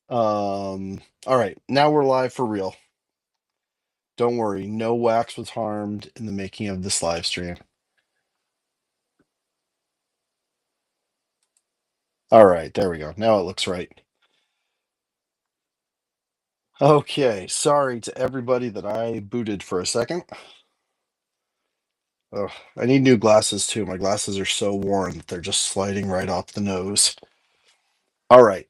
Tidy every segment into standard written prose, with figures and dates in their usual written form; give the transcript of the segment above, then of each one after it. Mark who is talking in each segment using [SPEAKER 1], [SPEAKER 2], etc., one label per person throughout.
[SPEAKER 1] All right, now we're live for real. Don't worry, no wax was harmed in the making of this live stream. All right, there we go. Now it looks right. Okay, sorry to everybody that I booted for a second. Oh, I need new glasses too. My glasses are so worn that they're just sliding right off the nose. All right,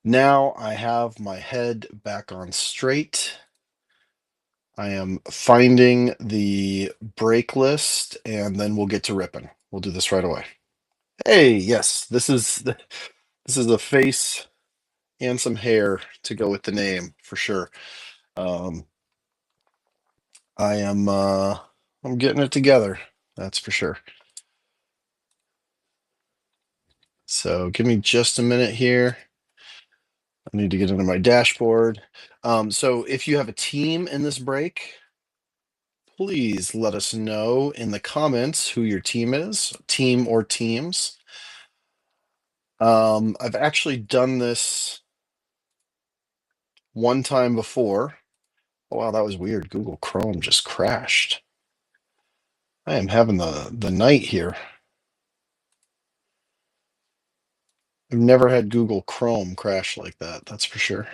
[SPEAKER 1] now I have my head back on straight. I am finding the break list and then we'll get to ripping. We'll do this right away. Hey, yes, this is the face and some hair to go with the name for sure. Um, I am I'm getting it together. That's for sure. So give me just a minute here. I need to get into my dashboard. So if you have a team in this break, please let us know in the comments who your team is, team or teams. I've actually done this one time before. Oh, wow, that was weird. Google Chrome just crashed. I am having the night here. I've never had Google Chrome crash like that, that's for sure.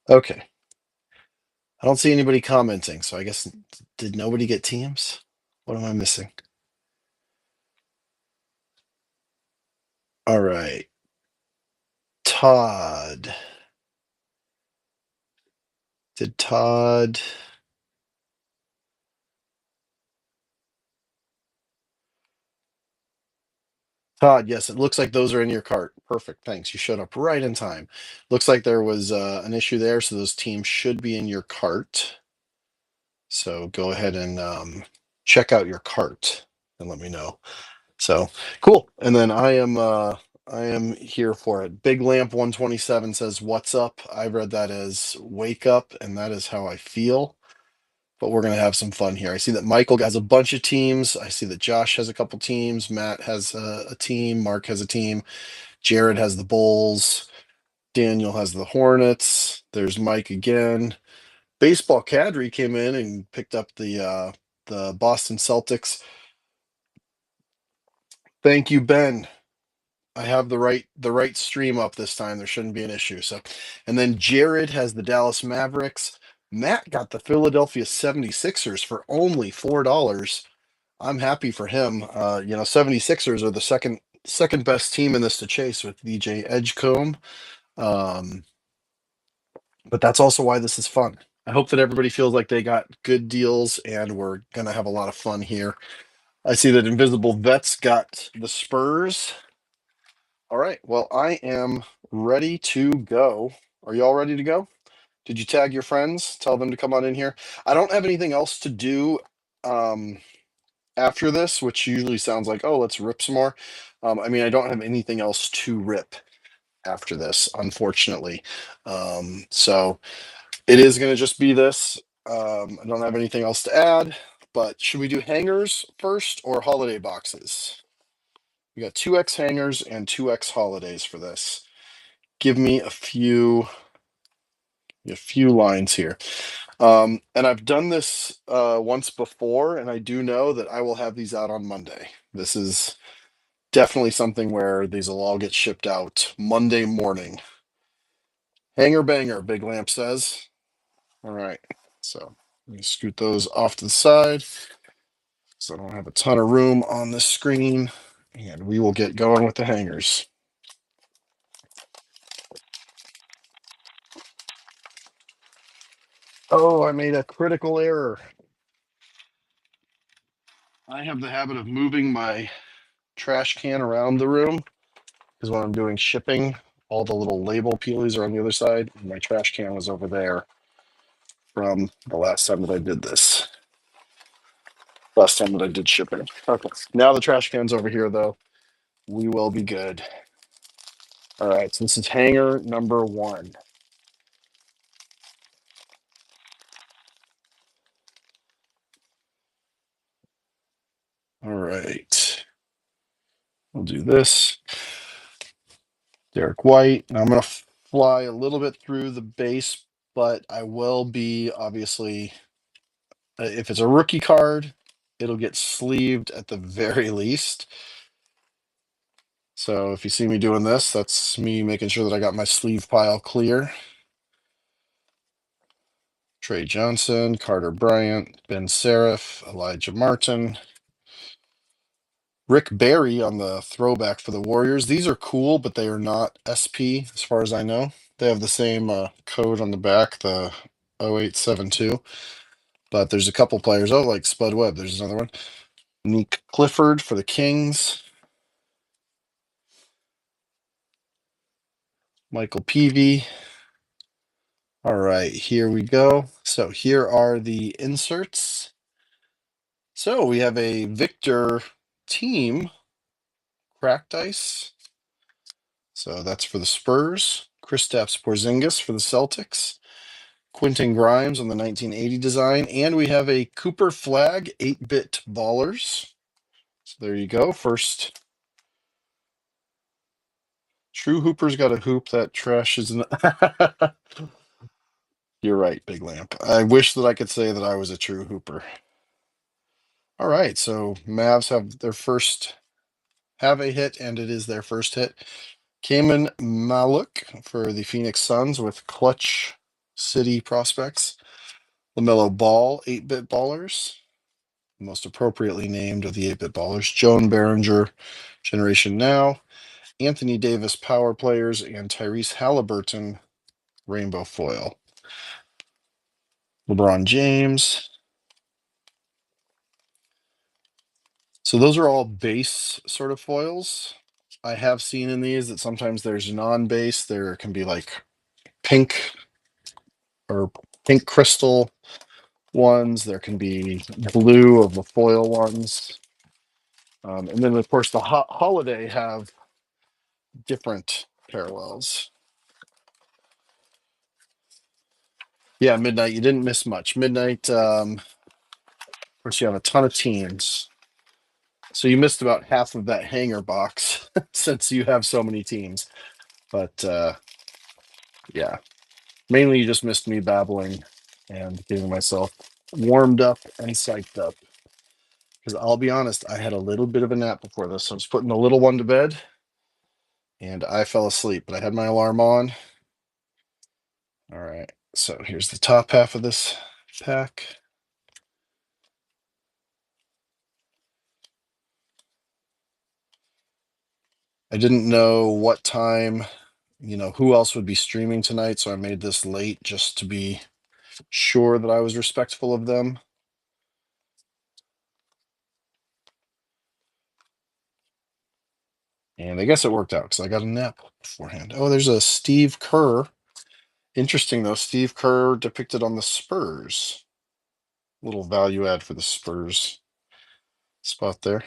[SPEAKER 1] Okay. I don't see anybody commenting, so I guess did nobody get Teams? What am I missing? All right. Todd. Did Todd Todd, yes, it looks like those are in your cart. Perfect. Thanks. You showed up right in time. Looks like there was an issue there, so those teams should be in your cart. So go ahead and check out your cart and let me know. So cool. And then I am here for it. Big Lamp 127 says, "What's up?" I read that as "wake up," and that is how I feel. But we're gonna have some fun here. I see that Michael has a bunch of teams. I see that Josh has a couple teams. Matt has a team. Mark has a team. Jared has the Bulls. Daniel has the Hornets. There's Mike again. Baseball Cadre came in and picked up the Boston Celtics. Thank you, Ben. I have the right stream up this time. There shouldn't be an issue. So, and then Jared has the Dallas Mavericks. Matt got the Philadelphia 76ers for only $4. I'm happy for him. 76ers are the second best team in this to chase with DJ Edgecombe. Um, but that's also why this is fun. I hope that everybody feels like they got good deals and we're gonna have a lot of fun here. I see that Invisible Vets got the Spurs. All right. Well, I am ready to go. Are you all ready to go? Did you tag your friends? Tell them to come on in here. I don't have anything else to do um, after this, which usually sounds like, oh, let's rip some more. I mean, I don't have anything else to rip after this, unfortunately. So it is going to just be this. I don't have anything else to add, but should we do hangers first or holiday boxes? We got 2x hangers and 2x holidays for this. Give me a few lines here. And I've done this once before, and I do know that I will have these out on Monday. This is definitely something where these will all get shipped out Monday morning. Hanger banger, Big Lamp says. All right, so let me scoot those off to the side so I don't have a ton of room on this screen, and we will get going with the hangers. Oh, I made a critical error. I have the habit of moving my trash can around the room because when I'm doing shipping, all the little label peelies are on the other side. And my trash can was over there from the last time that I did this. Last time that I did shipping. Okay. Now the trash can's over here though. We will be good. All right. So this is hanger number 1. All right. We'll do this. Derek White. Now I'm going to fly a little bit through the base, but I will be obviously, if it's a rookie card, it'll get sleeved at the very least. So if you see me doing this, that's me making sure that I got my sleeve pile clear. Trey Johnson, Carter Bryant, Ben Seraph, Elijah Martin, Rick Barry on the throwback for the Warriors. These are cool, but they are not SP as far as I know. They have the same code on the back, the 0872. But there's a couple players. Oh, like Spud Webb. There's another one. Nick Clifford for the Kings. Michael Peavy. All right, here we go. So here are the inserts. So we have a Victor team cracked ice. So that's for the Spurs. Kristaps Porzingis for the Celtics. Quentin Grimes on the 1980 design. And we have a Cooper Flag 8-bit ballers. So there you go. First true Hooper's got a hoop. That trash is You're right, Big Lamp. I wish that I could say that I was a true Hooper. All right, so Mavs have a hit, and it is their first hit. Kaman Maluk for the Phoenix Suns with Clutch City Prospects. LaMelo Ball, 8-bit ballers, most appropriately named of the 8-bit ballers. Joan Behringer, Generation Now. Anthony Davis, Power Players, and Tyrese Halliburton, Rainbow Foil. LeBron James. So those are all base sort of foils. I have seen in these that sometimes there's non-base. There can be like pink or pink crystal ones. There can be blue of the foil ones. And then, of course, the Holiday have different parallels. Yeah, Midnight, you didn't miss much. Midnight, of course, you have a ton of teams. So you missed about half of that hanger box since you have so many teams. But yeah, mainly you just missed me babbling and getting myself warmed up and psyched up. Because I'll be honest, I had a little bit of a nap before this. So I was putting the little one to bed and I fell asleep, but I had my alarm on. All right, so here's the top half of this pack. I didn't know what time, who else would be streaming tonight, so I made this late just to be sure that I was respectful of them. And I guess it worked out because I got a nap beforehand. Oh, there's a Steve Kerr. Interesting, though. Steve Kerr depicted on the Spurs. Little value add for the Spurs spot there.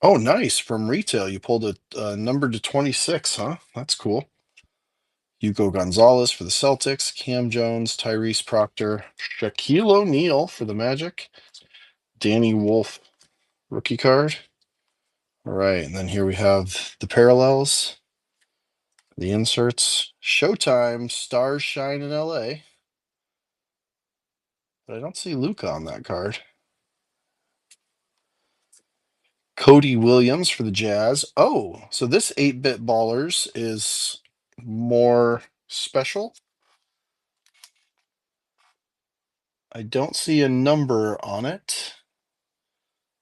[SPEAKER 1] Oh, nice. From retail, you pulled a number to 26, huh? That's cool. Hugo Gonzalez for the Celtics. Cam Jones, Tyrese Proctor, Shaquille O'Neal for the Magic. Danny Wolf rookie card. All right, and then here we have the parallels, the inserts. Showtime, stars shine in LA. But I don't see Luca on that card. Cody Williams for the Jazz. Oh, so this 8-bit ballers is more special. I don't see a number on it,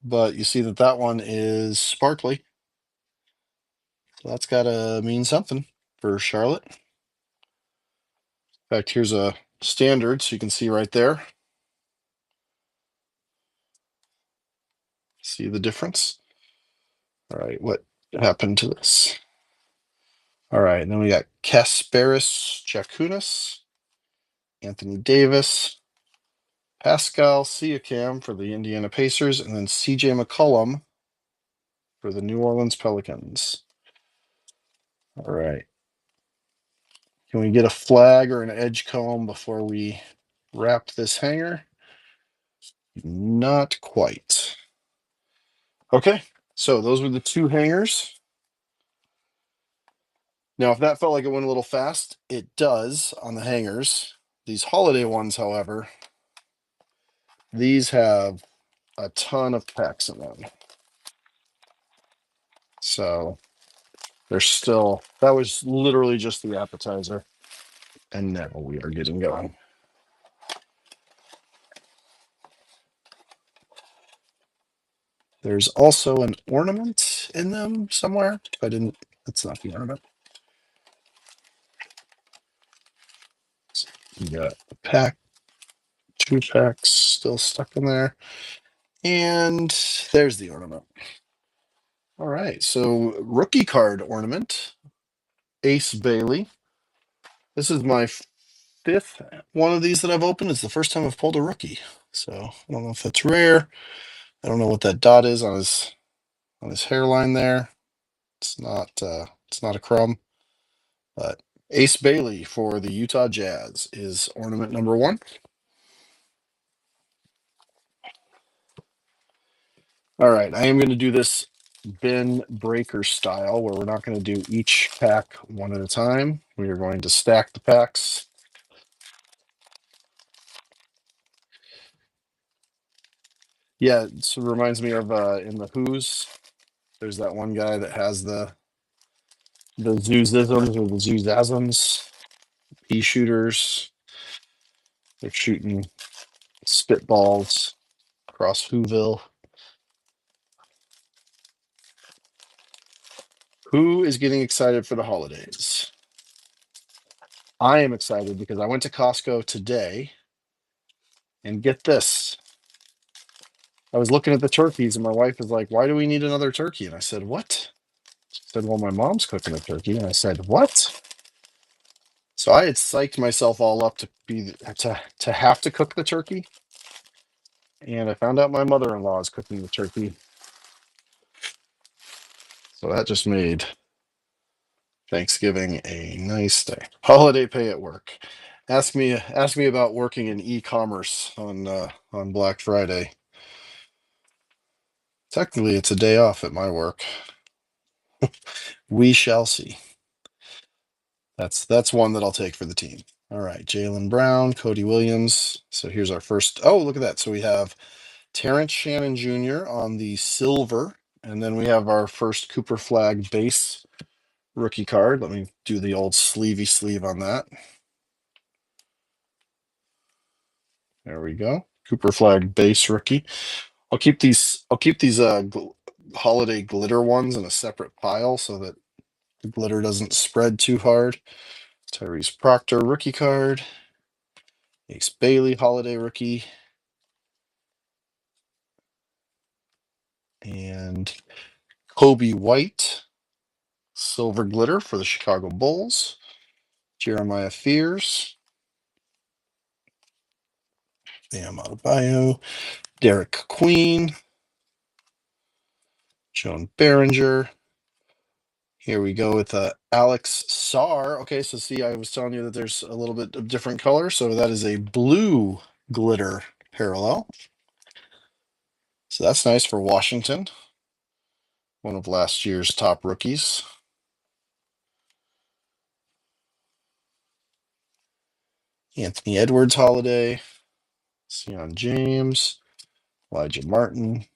[SPEAKER 1] but you see that one is sparkly. So that's got to mean something for Charlotte. In fact, here's a standard, so you can see right there. See the difference? All right, what happened to this? All right, and then we got Kasparis Jakunas, Anthony Davis, Pascal Siakam for the Indiana Pacers, and then CJ McCollum for the New Orleans Pelicans. All right. Can we get a flag or an edge comb before we wrap this hanger? Not quite. Okay. So those were the two hangers. Now, if that felt like it went a little fast, it does on the hangers. These holiday ones, however, these have a ton of packs in them. So they're still, that was literally just the appetizer. And now we are getting going. There's also an ornament in them somewhere. I didn't, that's not the ornament. You got a pack, 2 packs still stuck in there. And there's the ornament. All right. So rookie card ornament, Ace Bailey. This is my fifth one of these that I've opened. It's the first time I've pulled a rookie. So I don't know if that's rare. I don't know what that dot is on his hairline there. It's not a crumb. But Ace Bailey for the Utah Jazz is ornament number 1. All right, I am going to do this bin breaker style where we're not going to do each pack one at a time. We are going to stack the packs. Yeah, it reminds me of in the Who's. There's that one guy that has the zoozisms or the zoozasms, pea shooters. They're shooting spitballs across Whoville. Who is getting excited for the holidays? I am excited because I went to Costco today and get this. I was looking at the turkeys and my wife was like, "Why do we need another turkey?" And I said, "What?" She said, "Well, my mom's cooking a turkey." And I said, "What?" So I had psyched myself all up to be to have to cook the turkey. And I found out my mother-in-law is cooking the turkey. So that just made Thanksgiving a nice day. Holiday pay at work. Ask me about working in e-commerce on Black Friday. Technically, it's a day off at my work. We shall see. That's one that I'll take for the team. All right, Jaylen Brown, Cody Williams. So here's our first. Oh, look at that. So we have Terrence Shannon Jr. on the silver, and then we have our first Cooper Flag base rookie card. Let me do the old sleevey sleeve on that. There we go. Cooper Flag base rookie. I'll keep these holiday glitter ones in a separate pile so that the glitter doesn't spread too hard. Tyrese Proctor rookie card. Ace Bailey holiday rookie. And Kobe White silver glitter for the Chicago Bulls. Jeremiah Fears. Bam Adebayo. Derek Queen. Joan Behringer. Here we go with Alex Sarr. Okay, so see, I was telling you that there's a little bit of different color. So that is a blue glitter parallel. So that's nice for Washington. One of last year's top rookies. Anthony Edwards holiday. Sion James. Elijah Martin.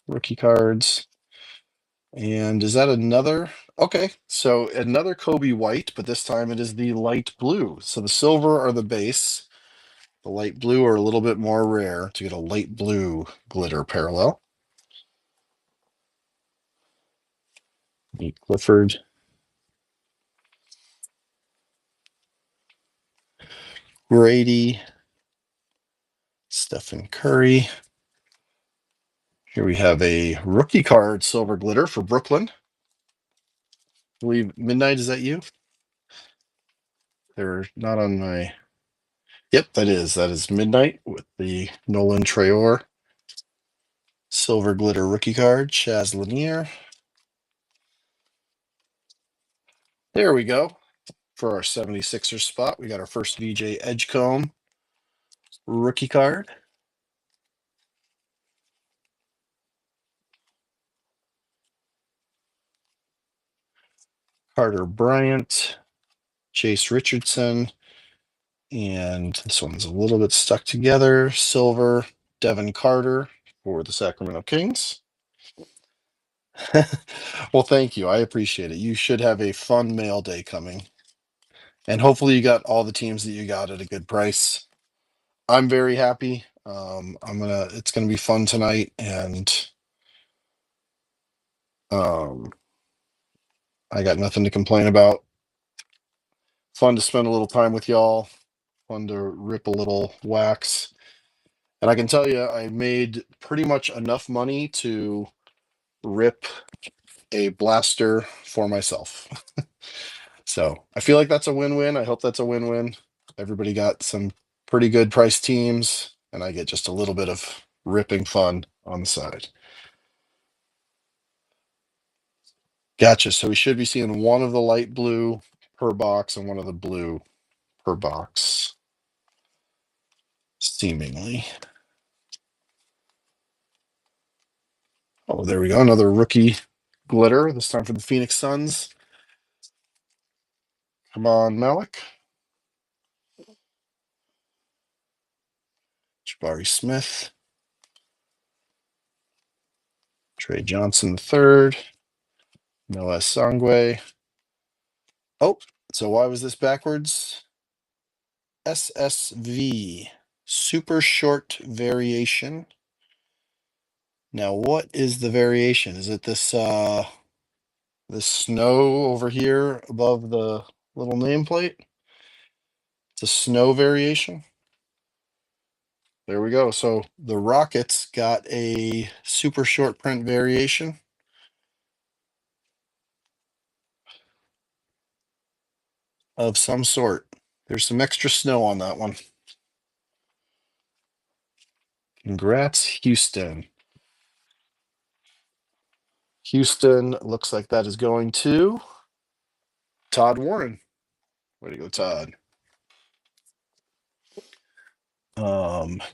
[SPEAKER 1] Rookie cards. And is that another? Okay, so another Kobe White, but this time it is the light blue. So the silver are the base. The light blue are a little bit more rare to get a light blue glitter parallel. Nate Clifford. Grady. Stephen Curry. Here we have a rookie card silver glitter for Brooklyn. I believe Midnight, is that you? They're not on my. Yep, that is Midnight with the Nolan Traore silver glitter rookie card. Chaz Lanier. There we go. For our 76ers spot, we got our first VJ Edgecombe rookie card. Carter Bryant, Chase Richardson, and this one's a little bit stuck together. Silver, Devin Carter for the Sacramento Kings. Well, thank you. I appreciate it. You should have a fun mail day coming. And hopefully you got all the teams that you got at a good price. I'm very happy. It's gonna be fun tonight, and I got nothing to complain about. Fun to spend a little time with y'all, fun to rip a little wax. And I can tell you, I made pretty much enough money to rip a blaster for myself. So I feel like that's a win-win. I hope that's a win-win. Everybody got some pretty good price teams, and I get just a little bit of ripping fun on the side. Gotcha. So we should be seeing one of the light blue per box and one of the blue per box, seemingly. Oh, there we go. Another rookie glitter, this time for the Phoenix Suns. Come on, Malik. Jabari Smith. Trey Johnson III. Noah Sangwe. Oh, so why was this backwards? SSV. Super short variation. Now, what is the variation? Is it this snow over here above the little nameplate? It's a snow variation. There we go. So the Rockets got a super short print variation. Of some sort. There's some extra snow on that one. Congrats, Houston. Houston looks like that is going to Todd Warren. Way to go, Todd.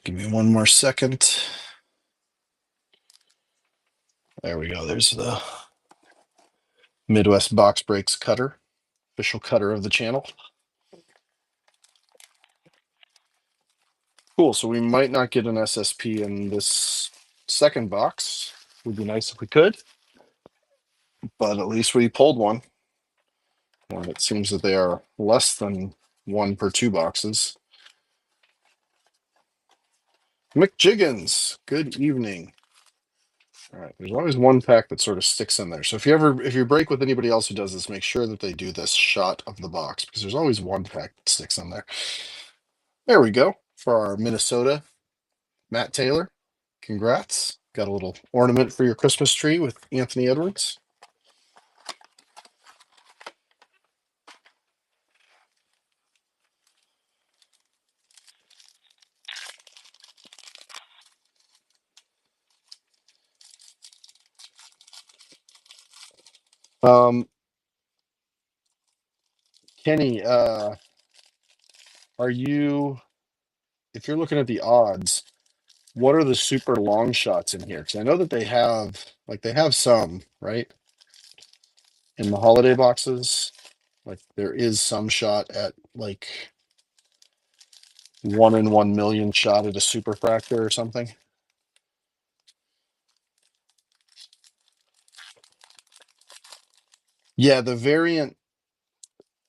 [SPEAKER 1] Give me one more second. There we go. There's the Midwest Box Breaks cutter, official cutter of the channel. Cool. So we might not get an SSP in this second box. Would be nice if we could, but at least we pulled one. Well, it seems that they are less than one per two boxes. McJiggins, good evening. All right, there's always one pack that sort of sticks in there. So if you break with anybody else who does this, make sure that they do this shot of the box, because there's always one pack that sticks in there. There we go for our Minnesota Matt Taylor. Congrats. Got a little ornament for your Christmas tree with Anthony Edwards. Kenny, are you, if you're looking at the odds, what are the super long shots in here? Because I know that they have some, right? In the holiday boxes. Like there is some shot at like 1 in 1 million shot at a superfractor or something. Yeah, the variant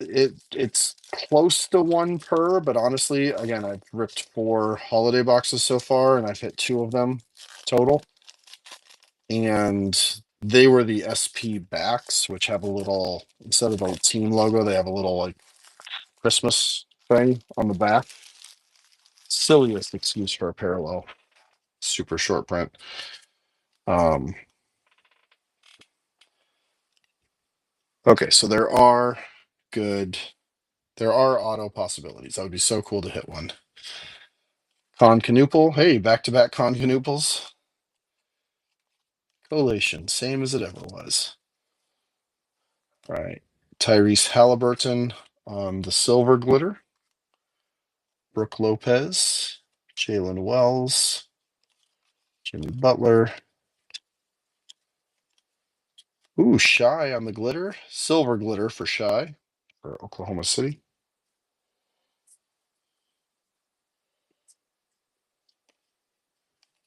[SPEAKER 1] it's close to one per, but honestly, again, I've ripped 4 holiday boxes so far and I've hit 2 of them total. And they were the SP backs, which have a little, instead of the team logo, they have a little like Christmas thing on the back. Silliest excuse for a parallel. Super short print. Okay, so there are auto possibilities. That would be so cool to hit one. Con Canoopel. Hey, back-to-back Con Canoopels. Collation, same as it ever was. All right. Tyrese Halliburton on the silver glitter. Brooke Lopez, Jalen Wells, Jimmy Butler, Ooh, Shy on the glitter. Silver glitter for Shy for Oklahoma City.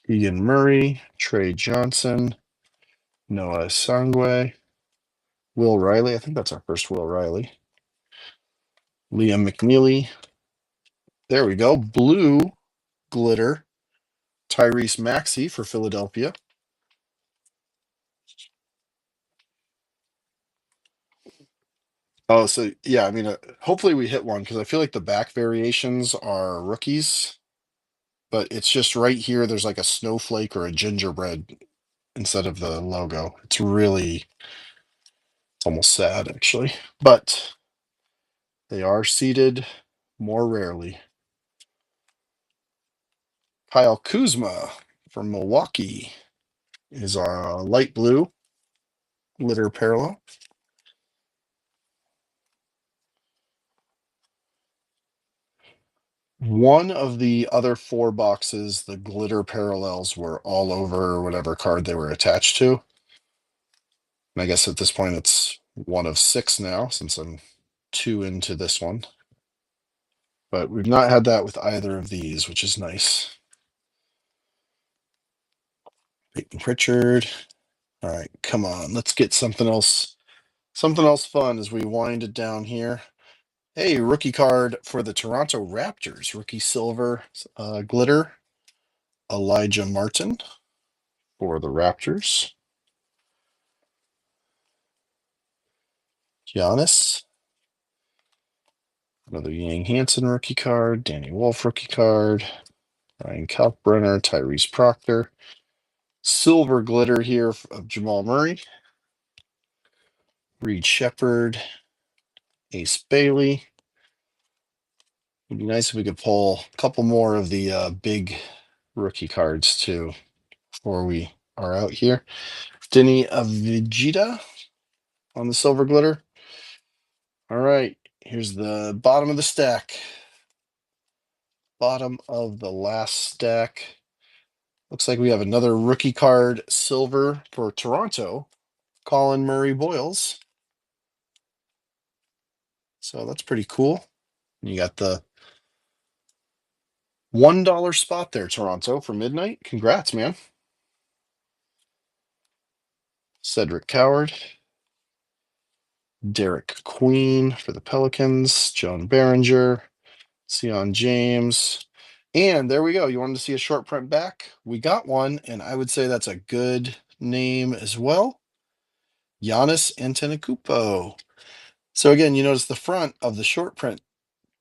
[SPEAKER 1] Keegan Murray, Trey Johnson, Noah Sangwe, Will Riley. I think that's our first Will Riley. Liam McNeely. There we go. Blue glitter. Tyrese Maxey for Philadelphia. Oh, so yeah, I mean, hopefully we hit one because I feel like the back variations are rookies, but it's just right here. There's like a snowflake or a gingerbread instead of the logo. It's almost sad actually, but they are seated more rarely. Kyle Kuzma from Milwaukee is a light blue glitter parallel. One of the other four boxes, the glitter parallels were all over whatever card they were attached to. And I guess at this point it's one of six now since I'm two into this one. But we've not had that with either of these, which is nice. Peyton Pritchard. All right, come on. Let's get something else fun as we wind it down here. Hey, rookie card for the Toronto Raptors. Rookie silver glitter. Elijah Martin for the Raptors. Giannis. Another Yang Hansen rookie card. Danny Wolf rookie card. Ryan Kalkbrenner. Tyrese Proctor. Silver glitter here of Jamal Murray. Reed Shepard. Ace Bailey. It'd be nice if we could pull a couple more of the big rookie cards too before we are out here. Denny Avijita on the silver glitter. All right, here's the bottom of the stack. Bottom of the last stack. Looks like we have another rookie card silver for Toronto. Colin Murray Boyles. So that's pretty cool. You got the $1 spot there, Toronto, for midnight. Congrats, man. Cedric Coward. Derek Queen for the Pelicans. Joan Behringer. Sion James. And there we go. You wanted to see a short print back? We got one, and I would say that's a good name as well. Giannis Antetokounmpo. So again, you notice the front of the short print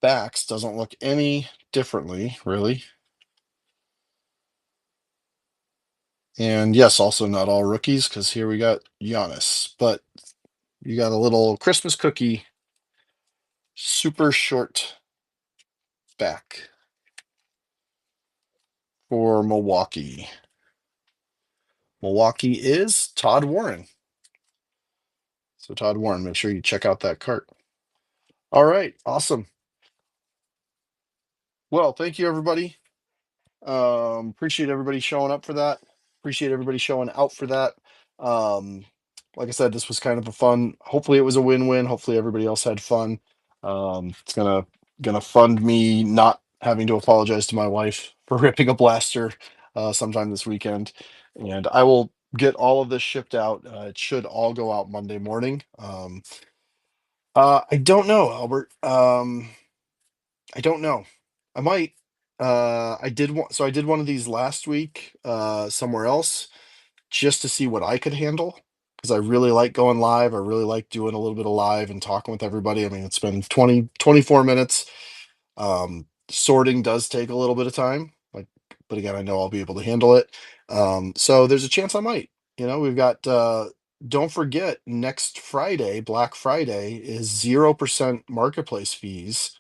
[SPEAKER 1] backs doesn't look any differently, really. And yes, also not all rookies, because here we got Giannis, but you got a little Christmas cookie, super short back for Milwaukee. Milwaukee is Todd Warren. So Todd Warren, make sure you check out that cart. All right, awesome. Well, thank you everybody. Appreciate everybody showing up for that. Appreciate everybody showing out for that. Um, like I said, this was kind of a fun. Hopefully, it was a win-win. Hopefully, everybody else had fun. It's gonna fund me not having to apologize to my wife for ripping a blaster sometime this weekend, and I will get all of this shipped out. It should all go out Monday morning. I don't know, Albert. I don't know. I might. I did one of these last week somewhere else just to see what I could handle because I really like going live. I really like doing a little bit of live and talking with everybody. I mean, it's been 24 minutes. Sorting does take a little bit of time, like, but again, I know I'll be able to handle it. So there's a chance I might. We've got don't forget next Friday, Black Friday is 0% marketplace fees.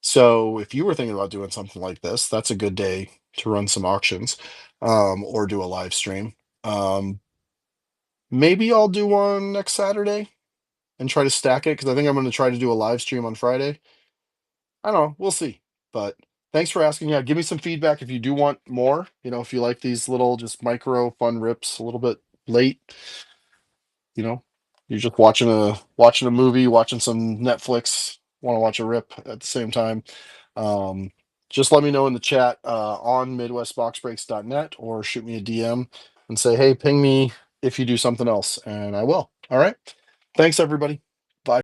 [SPEAKER 1] So if you were thinking about doing something like this, that's a good day to run some auctions, or do a live stream. Um, Maybe I'll do one next Saturday and try to stack it because I think I'm going to try to do a live stream on Friday. I don't know. We'll see. But thanks for asking. Yeah, give me some feedback if you do want more. If you like these little just micro fun rips a little bit late, you're just watching a movie, watching some Netflix, want to watch a rip at the same time, um, just let me know in the chat on midwestboxbreaks.net, or shoot me a DM and say, hey, ping me if you do something else, and I will. All right. Thanks, everybody.